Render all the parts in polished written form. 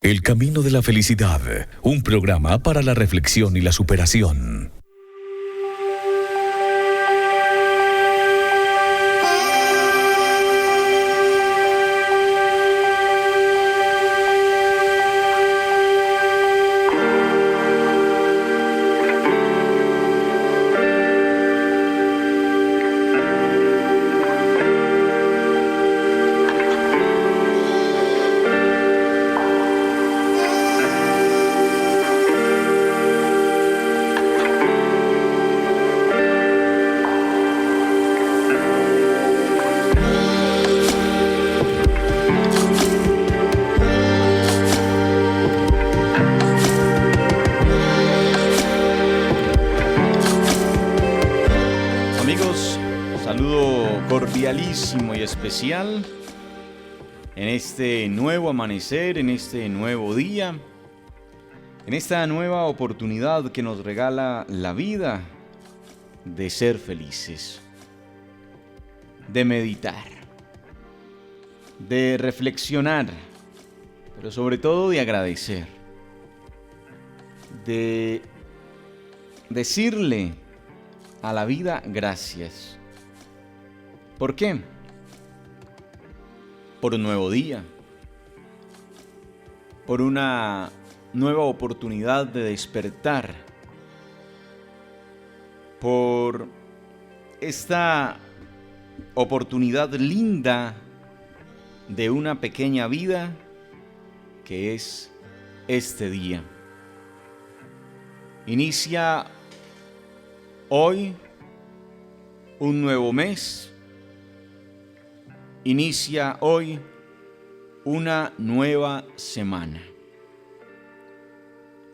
El camino de la felicidad, un programa para la reflexión y la superación. Cordialísimo y especial en este nuevo amanecer, en este nuevo día, en esta nueva oportunidad que nos regala la vida de ser felices, de meditar, de reflexionar, pero sobre todo de agradecer, de decirle a la vida gracias. ¿Por qué? Por un nuevo día, por una nueva oportunidad de despertar, por esta oportunidad linda de una pequeña vida que es este día. Inicia hoy un nuevo mes. Inicia hoy una nueva semana.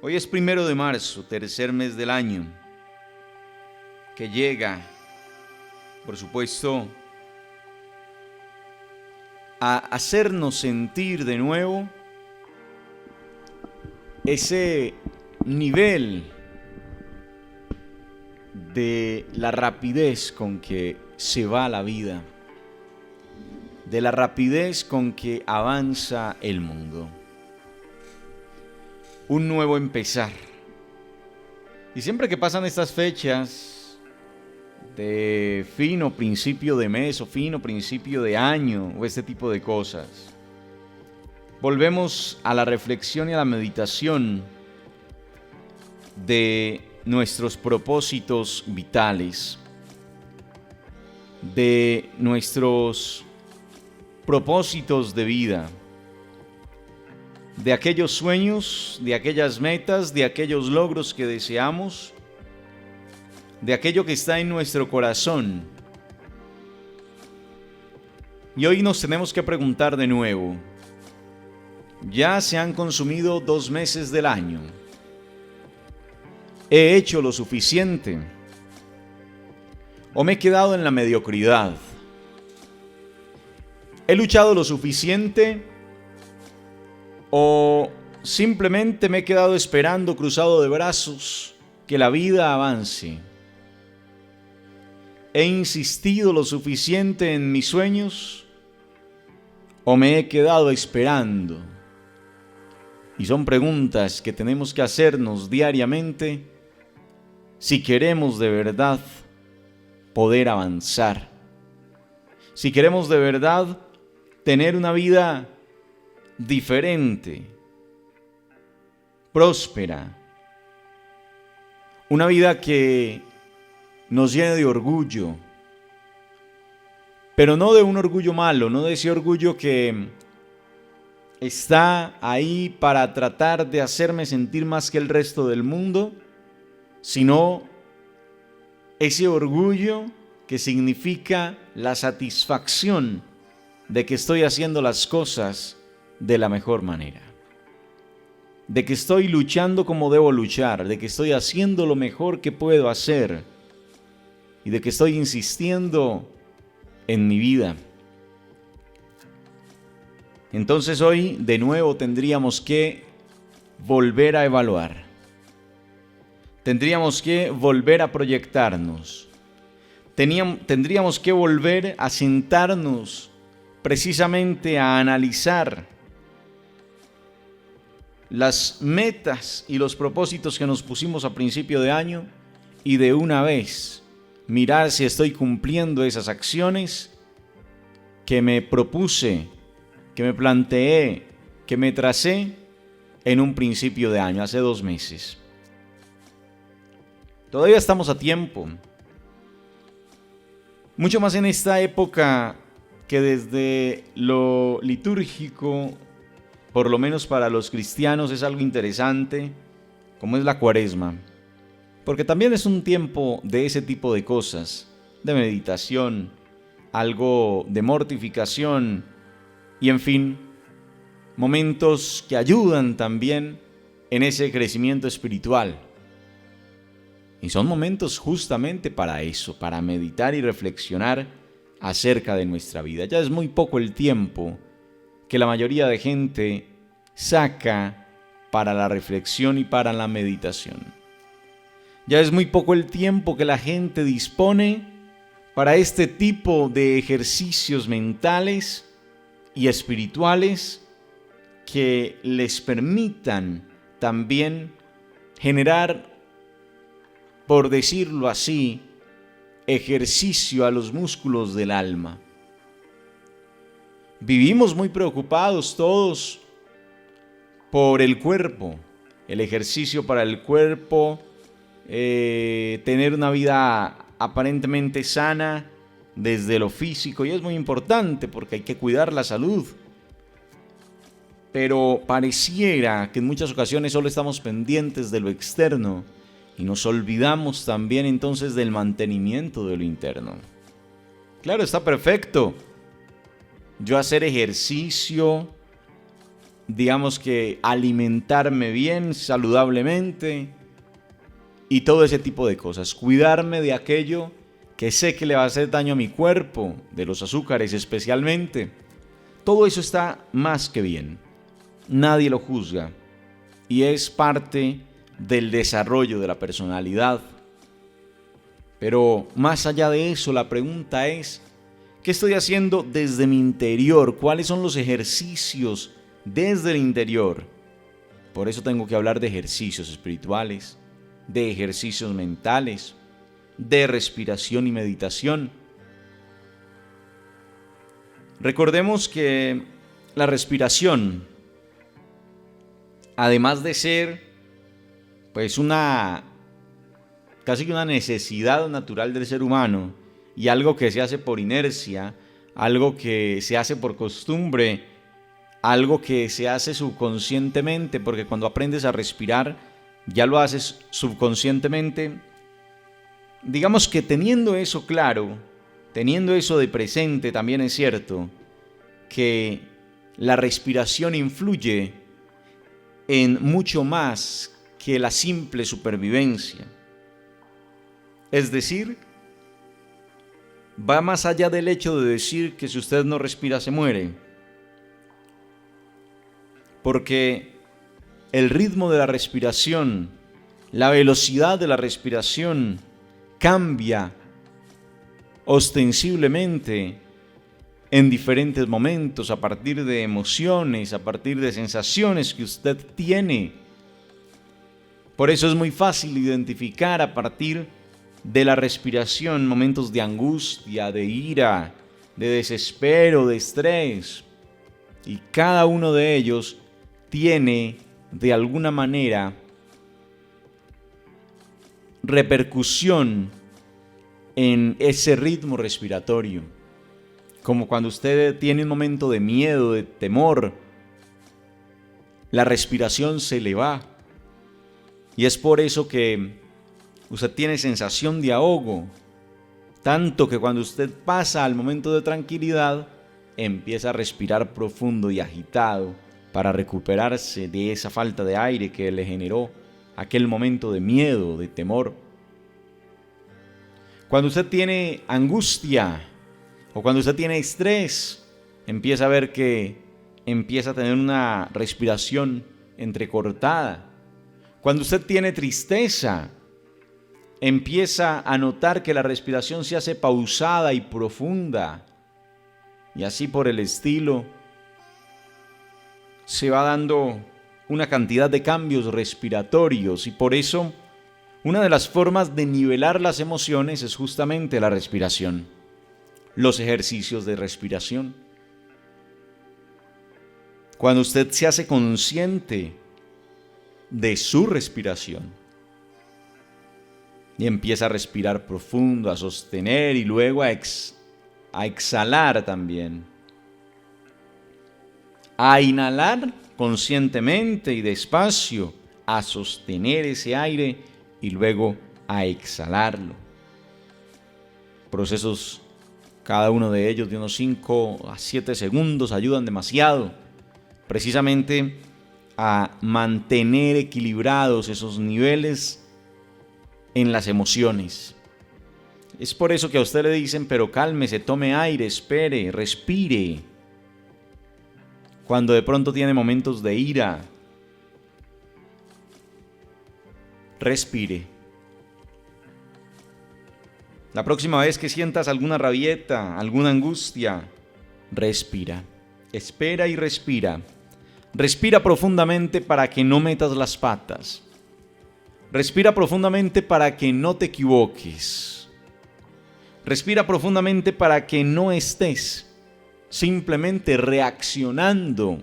Hoy es 1 de marzo, tercer mes del año, que llega, por supuesto, a hacernos sentir de nuevo ese nivel de la rapidez con que se va la vida, de la rapidez con que avanza el mundo. Un nuevo empezar. Y siempre que pasan estas fechas de fin o principio de mes o fin o principio de año o este tipo de cosas, volvemos a la reflexión y a la meditación de nuestros propósitos vitales, de nuestros propósitos de vida, de aquellos sueños, de aquellas metas, de aquellos logros que deseamos, de aquello que está en nuestro corazón. Y hoy nos tenemos que preguntar de nuevo, ya se han consumido 2 meses del año. ¿He hecho lo suficiente? ¿O me he quedado en la mediocridad? ¿He luchado lo suficiente? ¿O simplemente me he quedado esperando cruzado de brazos que la vida avance? ¿He insistido lo suficiente en mis sueños? ¿O me he quedado esperando? Y son preguntas que tenemos que hacernos diariamente si queremos de verdad poder avanzar. Si queremos de verdad tener una vida diferente, próspera, una vida que nos llene de orgullo, pero no de un orgullo malo, no de ese orgullo que está ahí para tratar de hacerme sentir más que el resto del mundo, sino ese orgullo que significa la satisfacción de que estoy haciendo las cosas de la mejor manera, de que estoy luchando como debo luchar, de que estoy haciendo lo mejor que puedo hacer y de que estoy insistiendo en mi vida. Entonces hoy de nuevo tendríamos que volver a evaluar, tendríamos que volver a proyectarnos, tendríamos que volver a sentarnos precisamente a analizar las metas y los propósitos que nos pusimos a principio de año y de una vez mirar si estoy cumpliendo esas acciones que me propuse, que me planteé, que me tracé en un principio de año, hace 2 meses. Todavía estamos a tiempo. Mucho más en esta época que desde lo litúrgico, por lo menos para los cristianos, es algo interesante, como es la Cuaresma. Porque también es un tiempo de ese tipo de cosas, de meditación, algo de mortificación y en fin, momentos que ayudan también en ese crecimiento espiritual. Y son momentos justamente para eso, para meditar y reflexionar acerca de nuestra vida. Ya es muy poco el tiempo que la mayoría de gente saca para la reflexión y para la meditación. Ya es muy poco el tiempo que la gente dispone para este tipo de ejercicios mentales y espirituales que les permitan también generar, por decirlo así, ejercicio a los músculos del alma. Vivimos muy preocupados todos por el cuerpo, el ejercicio para el cuerpo, tener una vida aparentemente sana desde lo físico, y es muy importante porque hay que cuidar la salud. Pero pareciera que en muchas ocasiones solo estamos pendientes de lo externo y nos olvidamos también entonces del mantenimiento de lo interno. Claro, está perfecto yo hacer ejercicio, digamos que alimentarme bien, saludablemente y todo ese tipo de cosas. Cuidarme de aquello que sé que le va a hacer daño a mi cuerpo, de los azúcares especialmente. Todo eso está más que bien. Nadie lo juzga y es parte del desarrollo de la personalidad. Pero más allá de eso, la pregunta es, ¿qué estoy haciendo desde mi interior? ¿Cuáles son los ejercicios desde el interior? Por eso tengo que hablar de ejercicios espirituales, de ejercicios mentales, de respiración y meditación. Recordemos que la respiración, además de ser pues casi que una necesidad natural del ser humano y algo que se hace por inercia, algo que se hace por costumbre, algo que se hace subconscientemente, porque cuando aprendes a respirar ya lo haces subconscientemente. Digamos que teniendo eso claro, teniendo eso de presente, también es cierto que la respiración influye en mucho más que la simple supervivencia. Es decir, va más allá del hecho de decir que si usted no respira se muere. Porque el ritmo de la respiración, la velocidad de la respiración cambia ostensiblemente en diferentes momentos, a partir de emociones, a partir de sensaciones que usted tiene. Por eso es muy fácil identificar a partir de la respiración momentos de angustia, de ira, de desespero, de estrés. Y cada uno de ellos tiene, de alguna manera, repercusión en ese ritmo respiratorio. Como cuando usted tiene un momento de miedo, de temor, la respiración se le va. Y es por eso que usted tiene sensación de ahogo, tanto que cuando usted pasa al momento de tranquilidad, empieza a respirar profundo y agitado para recuperarse de esa falta de aire que le generó aquel momento de miedo, de temor. Cuando usted tiene angustia o cuando usted tiene estrés, empieza a ver que empieza a tener una respiración entrecortada. Cuando usted tiene tristeza, empieza a notar que la respiración se hace pausada y profunda. Y así por el estilo, se va dando una cantidad de cambios respiratorios y por eso una de las formas de nivelar las emociones es justamente la respiración, los ejercicios de respiración. Cuando usted se hace consciente de su respiración y empieza a respirar profundo, a sostener y luego a exhalar también. A inhalar conscientemente y despacio, a sostener ese aire y luego a exhalarlo. Procesos, cada uno de ellos de unos 5 a 7 segundos, ayudan demasiado precisamente a mantener equilibrados esos niveles en las emociones. Es por eso que a usted le dicen, pero cálmese, tome aire, espere, respire. Cuando de pronto tiene momentos de ira, respire. La próxima vez que sientas alguna rabieta, alguna angustia, respira. Espera y respira. Respira profundamente para que no metas las patas. Respira profundamente para que no te equivoques. Respira profundamente para que no estés simplemente reaccionando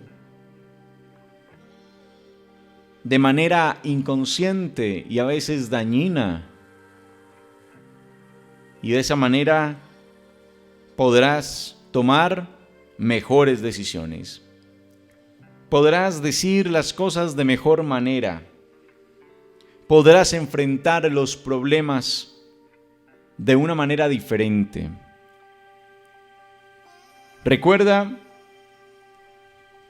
de manera inconsciente y a veces dañina. Y de esa manera podrás tomar mejores decisiones. Podrás decir las cosas de mejor manera. Podrás enfrentar los problemas de una manera diferente. Recuerda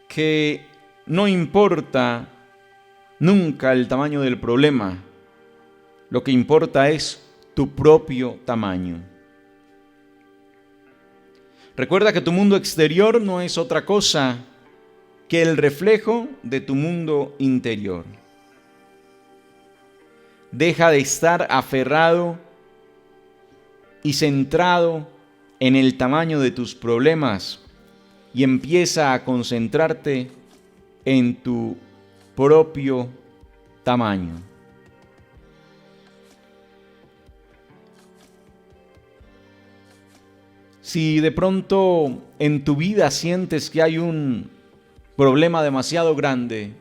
que no importa nunca el tamaño del problema. Lo que importa es tu propio tamaño. Recuerda que tu mundo exterior no es otra cosa que el reflejo de tu mundo interior. Deja de estar aferrado y centrado en el tamaño de tus problemas y empieza a concentrarte en tu propio tamaño. Si de pronto en tu vida sientes que hay un problema demasiado grande,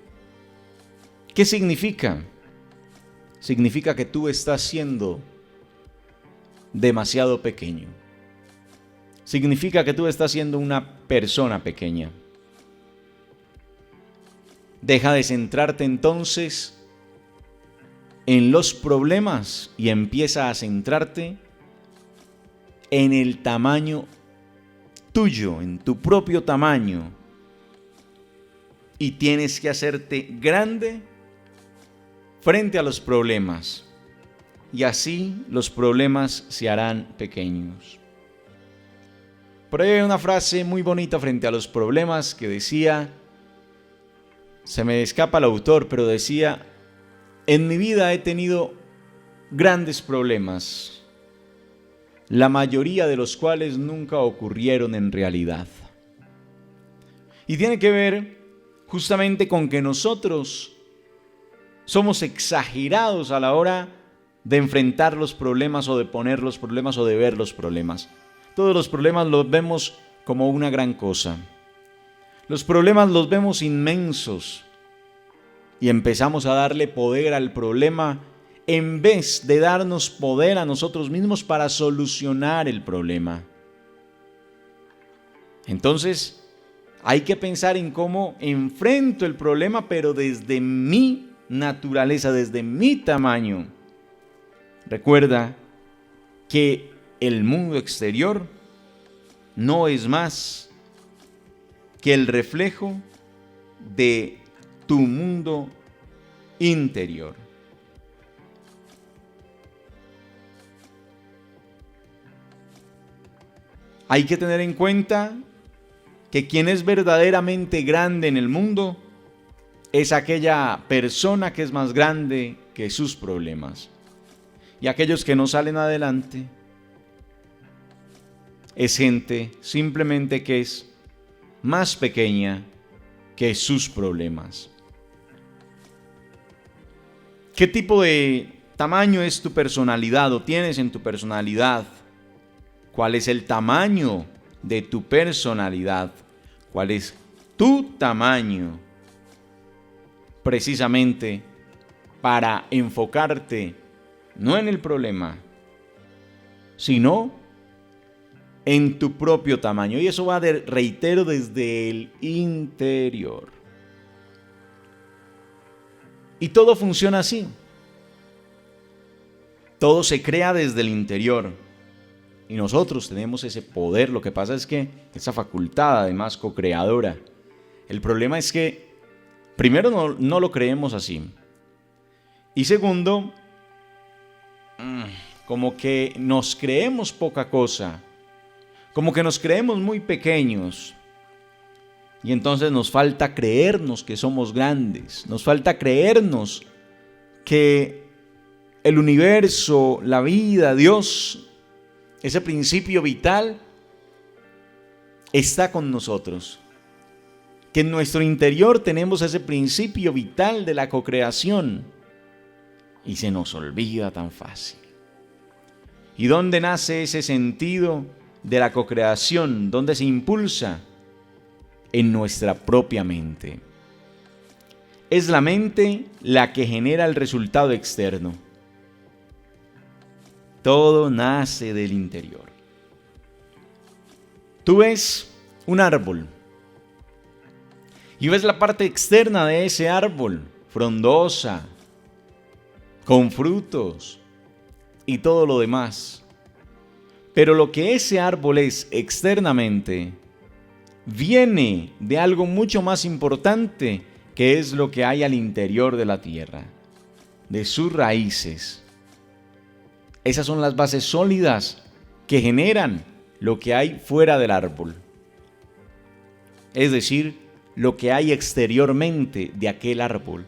¿qué significa? Significa que tú estás siendo demasiado pequeño. Significa que tú estás siendo una persona pequeña. Deja de centrarte entonces en los problemas y empieza a centrarte en el tamaño tuyo, en tu propio tamaño. Y tienes que hacerte grande frente a los problemas. Y así los problemas se harán pequeños. Por ahí hay una frase muy bonita frente a los problemas que decía, se me escapa el autor, pero decía, en mi vida he tenido grandes problemas, la mayoría de los cuales nunca ocurrieron en realidad. Y tiene que ver justamente con que nosotros somos exagerados a la hora de enfrentar los problemas o de poner los problemas o de ver los problemas. Todos los problemas los vemos como una gran cosa. Los problemas los vemos inmensos y empezamos a darle poder al problema en vez de darnos poder a nosotros mismos para solucionar el problema. Entonces, hay que pensar en cómo enfrento el problema, pero desde mi naturaleza, desde mi tamaño. Recuerda que el mundo exterior no es más que el reflejo de tu mundo interior. Hay que tener en cuenta que quien es verdaderamente grande en el mundo es aquella persona que es más grande que sus problemas. Y aquellos que no salen adelante es gente simplemente que es más pequeña que sus problemas. ¿Qué tipo de tamaño es tu personalidad o tienes en tu personalidad? ¿Cuál es el tamaño de tu personalidad? ¿Cuál es tu tamaño? Precisamente para enfocarte no en el problema, sino en tu propio tamaño. Y eso va, reitero, desde el interior. Y todo funciona así. Todo se crea desde el interior. Y nosotros tenemos ese poder. Lo que pasa es que esa facultad, además, co-creadora. El problema es que, primero, no lo creemos así. Y segundo, como que nos creemos poca cosa. Como que nos creemos muy pequeños. Y entonces nos falta creernos que somos grandes. Nos falta creernos que el universo, la vida, Dios, ese principio vital está con nosotros. Que en nuestro interior tenemos ese principio vital de la cocreación. Y se nos olvida tan fácil. ¿Y dónde nace ese sentido de la cocreación? ¿Dónde se impulsa? En nuestra propia mente. Es la mente la que genera el resultado externo. Todo nace del interior. Tú ves un árbol y ves la parte externa de ese árbol, frondosa, con frutos y todo lo demás. Pero lo que ese árbol es externamente viene de algo mucho más importante, que es lo que hay al interior de la tierra, de sus raíces. Esas son las bases sólidas que generan lo que hay fuera del árbol. Es decir, lo que hay exteriormente de aquel árbol.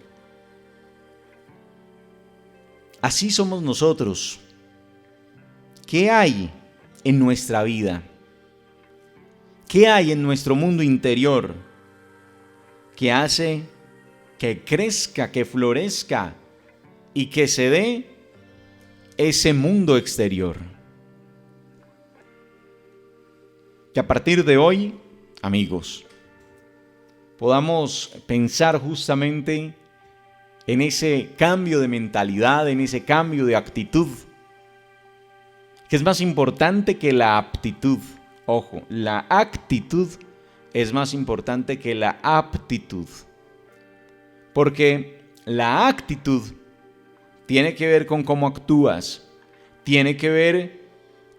Así somos nosotros. ¿Qué hay en nuestra vida? ¿Qué hay en nuestro mundo interior que hace que crezca, que florezca y que se dé ese mundo exterior? Que a partir de hoy, amigos, podamos pensar justamente en ese cambio de mentalidad, en ese cambio de actitud, que es más importante que la aptitud. Ojo, la actitud es más importante que la aptitud. Porque la actitud tiene que ver con cómo actúas, tiene que ver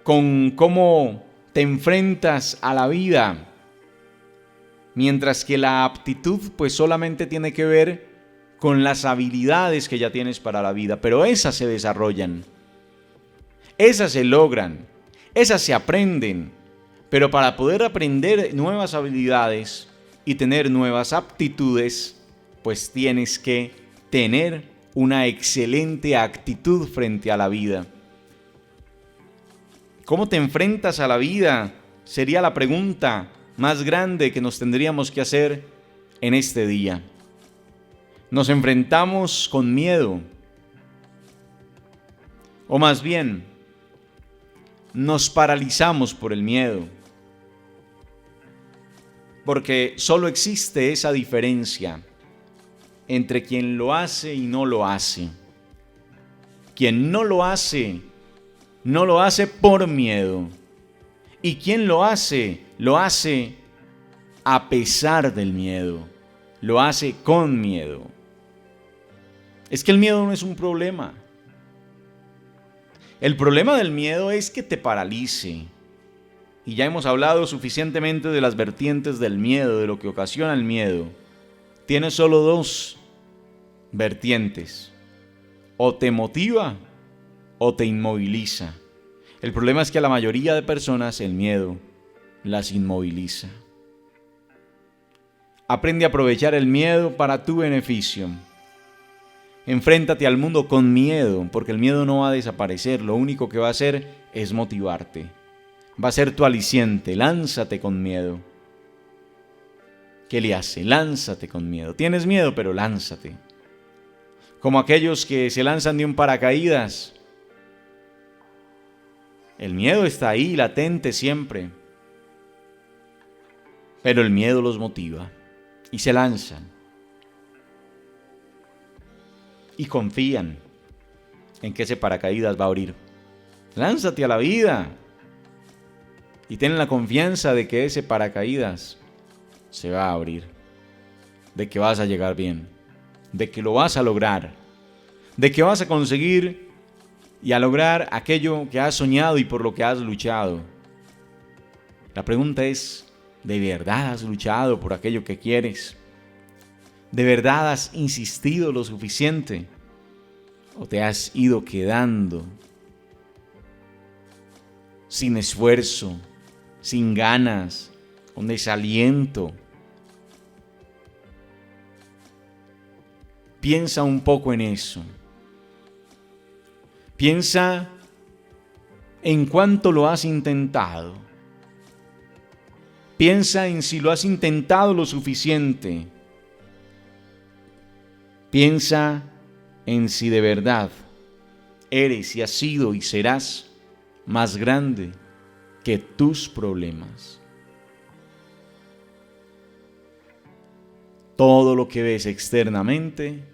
con cómo te enfrentas a la vida. Mientras que la aptitud pues solamente tiene que ver con las habilidades que ya tienes para la vida. Pero esas se desarrollan, esas se logran, esas se aprenden. Pero para poder aprender nuevas habilidades y tener nuevas aptitudes, pues tienes que tener una excelente actitud frente a la vida. ¿Cómo te enfrentas a la vida? Sería la pregunta más grande que nos tendríamos que hacer en este día. Nos enfrentamos con miedo. O más bien, nos paralizamos por el miedo. Porque solo existe esa diferencia entre quien lo hace y no lo hace. Quien no lo hace por miedo. Y quien lo hace a pesar del miedo. Lo hace con miedo. Es que el miedo no es un problema. El problema del miedo es que te paralice. Y ya hemos hablado suficientemente de las vertientes del miedo, de lo que ocasiona el miedo. Tiene solo dos vertientes. O te motiva o te inmoviliza. El problema es que a la mayoría de personas el miedo las inmoviliza. Aprende a aprovechar el miedo para tu beneficio. Enfréntate al mundo con miedo, porque el miedo no va a desaparecer. Lo único que va a hacer es motivarte. Va a ser tu aliciente. Lánzate con miedo. ¿Qué le hace? Lánzate con miedo. Tienes miedo, pero lánzate. como aquellos que se lanzan de un paracaídas. El miedo está ahí, latente siempre. Pero el miedo los motiva y se lanzan. Y confían en que ese paracaídas va a abrir. Lánzate a la vida y ten la confianza de que ese paracaídas se va a abrir, de que vas a llegar bien, de que lo vas a lograr, de que vas a conseguir y a lograr aquello que has soñado y por lo que has luchado. La pregunta es, ¿de verdad has luchado por aquello que quieres? ¿De verdad has insistido lo suficiente? ¿O te has ido quedando sin esfuerzo, sin ganas, con desaliento? Piensa un poco en eso. Piensa en cuánto lo has intentado. Piensa en si lo has intentado lo suficiente. Piensa en si de verdad eres y has sido y serás más grande que tus problemas. Todo lo que ves externamente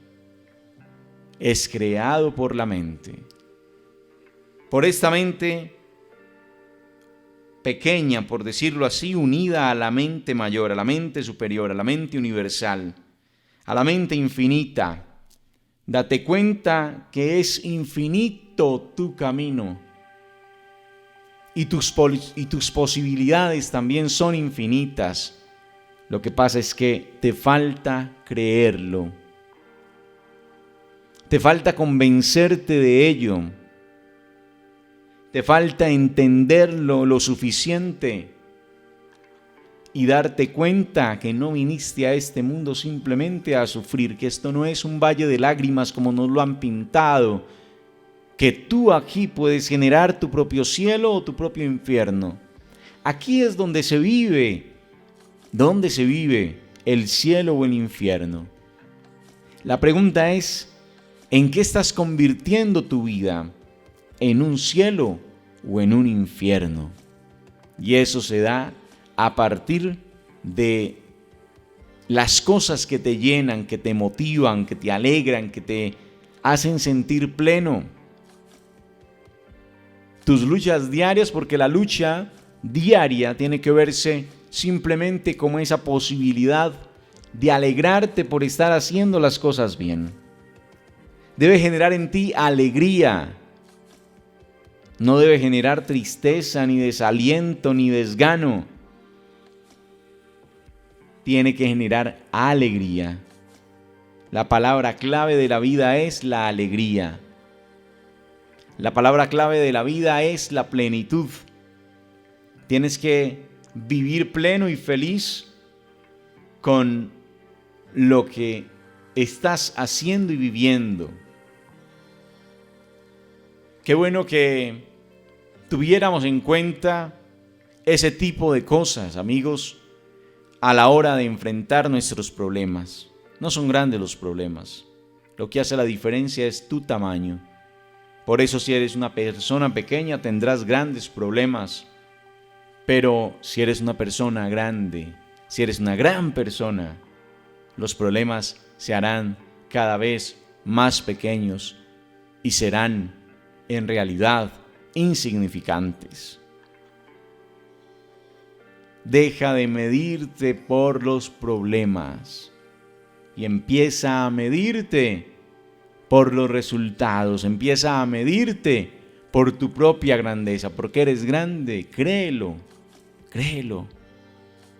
es creado por la mente. Por esta mente pequeña, por decirlo así, unida a la mente mayor, a la mente superior, a la mente universal, a la mente infinita. Date cuenta que es infinito tu camino y tus posibilidades también son infinitas. Lo que pasa es que te falta creerlo. Te falta convencerte de ello. Te falta entenderlo lo suficiente y darte cuenta que no viniste a este mundo simplemente a sufrir, que esto no es un valle de lágrimas como nos lo han pintado, que tú aquí puedes generar tu propio cielo o tu propio infierno. Aquí es donde se vive el cielo o el infierno. La pregunta es, ¿en qué estás convirtiendo tu vida? ¿En un cielo o en un infierno? Y eso se da a partir de las cosas que te llenan, que te motivan, que te alegran, que te hacen sentir pleno. Tus luchas diarias, porque la lucha diaria tiene que verse simplemente como esa posibilidad de alegrarte por estar haciendo las cosas bien. Debe generar en ti alegría. No debe generar tristeza, ni desaliento, ni desgano. Tiene que generar alegría. La palabra clave de la vida es la alegría. La palabra clave de la vida es la plenitud. Tienes que vivir pleno y feliz con lo que estás haciendo y viviendo. Qué bueno que tuviéramos en cuenta ese tipo de cosas, amigos, a la hora de enfrentar nuestros problemas. No son grandes los problemas. Lo que hace la diferencia es tu tamaño. Por eso, si eres una persona pequeña, tendrás grandes problemas. Pero si eres una persona grande, si eres una gran persona, los problemas se harán cada vez más pequeños y serán en realidad insignificantes. Deja de medirte por los problemas y empieza a medirte por los resultados. Empieza a medirte por tu propia grandeza, porque eres grande. Créelo, créelo.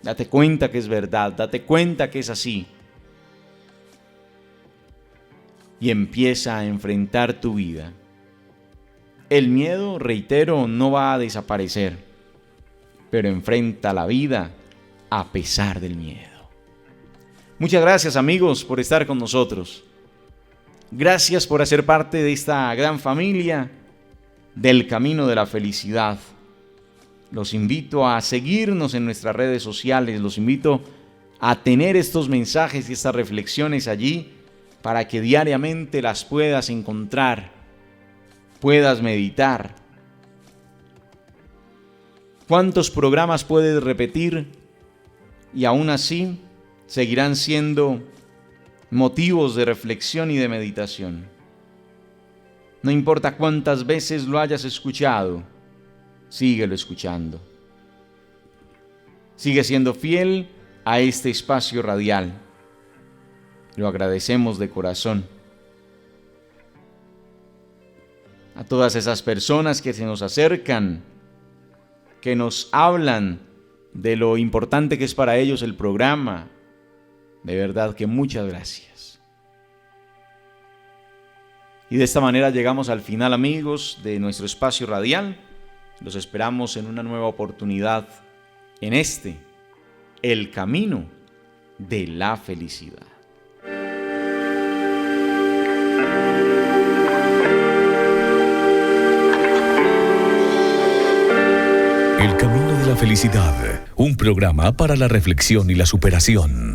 Date cuenta que es verdad, date cuenta que es así. Y empieza a enfrentar tu vida. El miedo, reitero, no va a desaparecer, pero enfrenta la vida a pesar del miedo. Muchas gracias, amigos, por estar con nosotros. Gracias por hacer parte de esta gran familia del camino de la felicidad. Los invito a seguirnos en nuestras redes sociales, los invito a tener estos mensajes y estas reflexiones allí para que diariamente las puedas encontrar, puedas meditar. ¿Cuántos programas puedes repetir y aún así seguirán siendo motivos de reflexión y de meditación? No importa cuántas veces lo hayas escuchado, síguelo escuchando. Sigue siendo fiel a este espacio radial. Lo agradecemos de corazón. A todas esas personas que se nos acercan, que nos hablan de lo importante que es para ellos el programa, de verdad que muchas gracias. Y de esta manera llegamos al final, amigos, de nuestro espacio radial. Los esperamos en una nueva oportunidad en el camino de la felicidad. El camino de la felicidad, un programa para la reflexión y la superación.